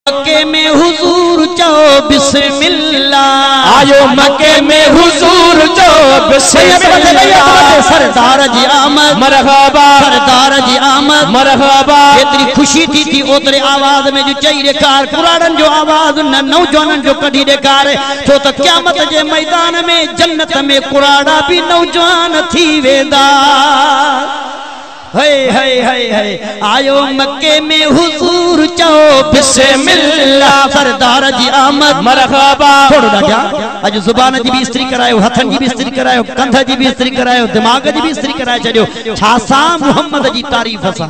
मक्के में हुजूर चो बिस्मिल्लाह। आयो मक्के में हुजूर चो बिस्मिल्लाह। सरदार जी आमद मरहबा, सरदार जी आमद मरहबा। एतरी खुशी थी ओतरे आवाज में जो चई ॾेखार कुराड़न जो आवाज न नौजवानन जो कढी ॾेखार छो त क़यामत जे मैदान में जन्नत में कुराड़ा भी नौजवान थी वेंदा। है है है है आयो मक्के में हुजूर चो बिस्मिल्लाह। सरदार जी आमद मरहबा। थोड़ो ॾाढा अज ज़ुबान जी भी इस्त्री करायो, हथन जी भी इस्त्री करायो, कंध जी भी इस्त्री करायो, दिमाग जी भी इस्त्री कराए छॾियो। छा सा मोहम्मद जी तारीफ़ सा।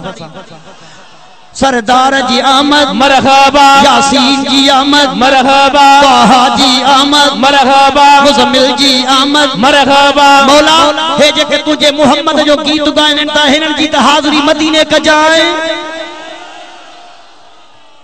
सरदार जी आमद मरहबा। यासीन जी आमद मरहबा। ताहा जी आमद मरहबा। मुज़म्मिल जी आमद मरहबा। मौला हे जेके तुझे मोहम्मद जो गीत गाइन ता हिनन जी त हाज़री मदीने कजाए।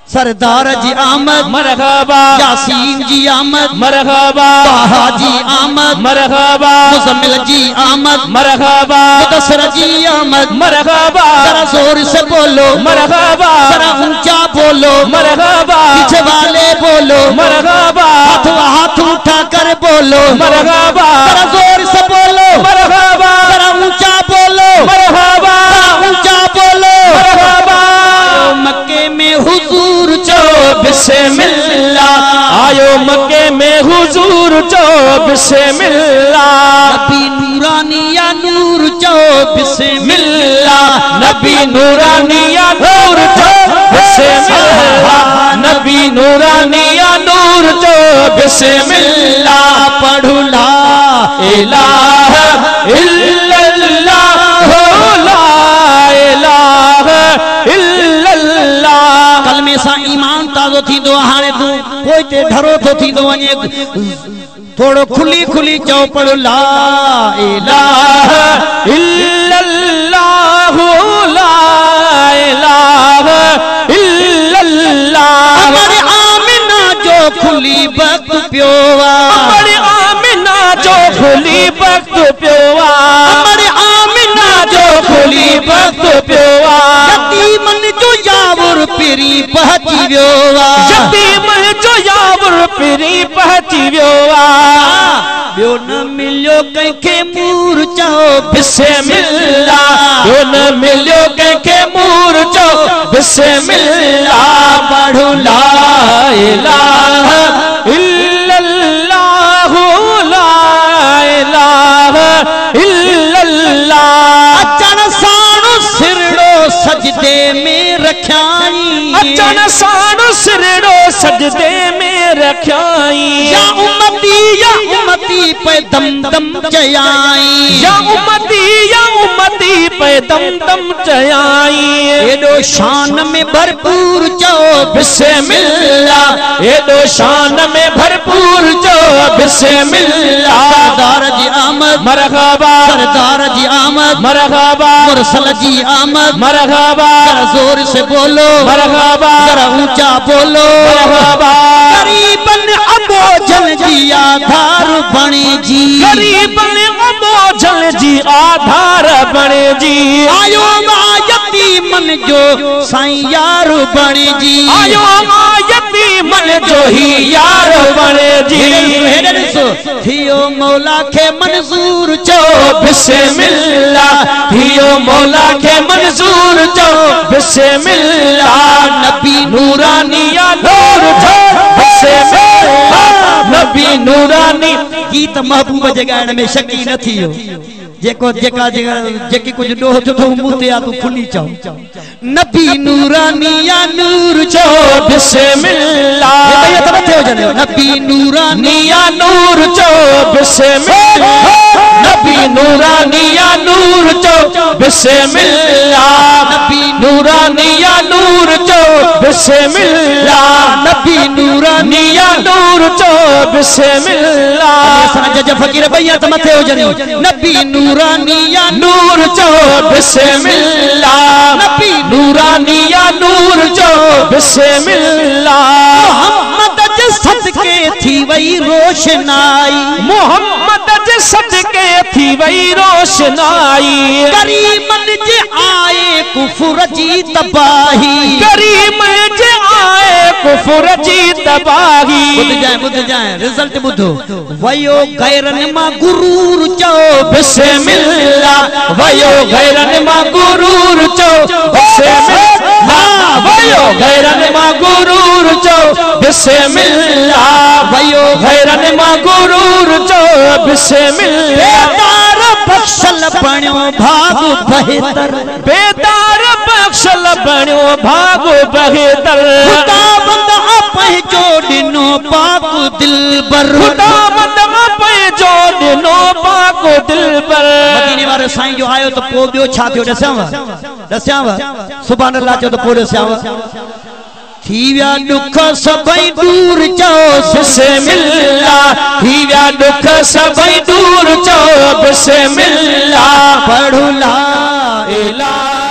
सरदार जी आमद मरहबा। यासीन जी आमद मरहबा। ताहा जी आमद मरहबा। मुज़म्मिल जी आमद मरहबा। मुदस्सिर जी आमद मरहबा। जरा जोर से बोलो मरहबा। जरा ऊंचा बोलो मरहबा। पीछे वाले बोलो मरहबा। हाथ उठा कर बोलो मरहबा। जरा जोर से बोलो मरहबा। जरा ऊंचा बोलो मरहबा। जरा ऊंचा बोलो मरहबा। मक्के में हुजूर चो बिस्मिल्लाह। आयो मक्के में हुजूर चो बिस्मिल्लाह। नबी नूरानिया नूर चो बिस्मिल्लाह। नबी नूरानिया नूर चो बिस्मिल्लाह। नबी नूरानिया नूर चो बिस्मिल्लाह। पढ़ू ला इलाहा इल्लल्लाह, ला इलाहा इल्लल्लाह। कलमे सा ईमान ताज़ो थींदो हाणे तू कोई ते ढरो तो थींदो वञे थोड़ो खुली खुली चओ पढ़ ला इलाहा इल्लल्लाह, ला इलाहा इल्लल्लाह। अमर आमिना जो खुली वक्त प्योवा। अमर आमिना जो खुली वक्त प्योवा। अमर आमिना जो खुली वक्त प्योवा। यतीमन जो यावर पिरी पहुची व्योवा। यतीमन जो यावर पिरी पहुची व्योवा। ॿियो न मिलियो कंहिंखे मूर चओ बिस्मिल्लाह। ॿियो न मिलियो कंहिंखे मूर चओ बिस्मिल्लाह। पढ़ो ला इलाहा इल्लल्लाह, ला इलाहा इल्लल्लाह। अचण साण सिरड़ो सजदे में रखियाई। अचण साण सिरड़ो सजदे में रखियाई। या उम्मती पे दम दम चयाई। या उम्मती पे दम दम चयाई। एडो शान में भरपूर चो बिस्मिल्लाह। एडो शान में भरपूर चो बिस्मिल्लाह। सरदार जी आमद मरहबा। सरदार जी आमद मरहबा। मुरसल जी आमद मरहबा। जरा जोर से बोलो मरहबा। जरा ऊंचा बोलो मरहबा। गरीबन अबोजन जी आधार बने जी। गरीबन अबोजन जी आधार बने जी। आयो यतीमन जो साईं यार बने जी। आयो यतीमन जो ही यार बने जी। थियो मौला के मंजूर चो बिस्मिल्लाह। थियो मौला के मंजूर चो बिस्मिल्लाह। नबी नूरानिया नूर चो बिस्मिल्लाह। नबी नूरानी। गीत महबूब जे गायण में शकी न थियो जेको जेका जेकी कुछ डोह जो तो मुंह ते आ तू खुली चओ नबी नूरानिया नूर चो बिस्मिल्लाह। ये तो थे हो जने नबी नूरानिया नूर चो बिस्मिल्लाह। नबी नूरानिया नूर चो बिस्मिल्लाह। नबी नूरानिया नूर चो बिस्मिल्लाह। नबी नूरानिया नूर चो बिस्मिल्लाह। जज फकीर भैया तो मथे हो जने नबी नूरानिया नूर चो बिस्मिल्लाह। नबी नूरानिया नूर चो बिस्मिल्लाह। मोहम्मद जे सदके थी वई रोशनाई। मोहम्मद जे सदके थी वई रोशनाई। करीमन जे आए कुफर जी तबाही। करीम जे आए कुफर जी तबाही बुध जाए रिजल्ट बुधो वयो गैरन मां गुरूर चो बिस्मिल्लाह वयो गैरन मां गुरूर चो बिस्मिल्लाह वयो गैरन मां गुरूर चो बिस्मिल्लाह वयो गैरन मां गुरूर चो बिस्मिल्लाह बेदार बख्शल बण्यो भाग बहितर बेदार बख्शल बण्यो भाग बहितर खुदाबंद आपे जो दिनो पाक दिलबर खुदाबंद आपे जो दिनो पाक दिलबर मदीने वारे साईं जो आयो तो पो बियो छा थियो दस्याव सुभान अल्लाह चो तो पो दस्याव थी व्या दुख सभई दूर चो बिस्मिल्लाह थी व्या दुख सभई दूर चो बिस्मिल्लाह पढ़ू ला इलाहा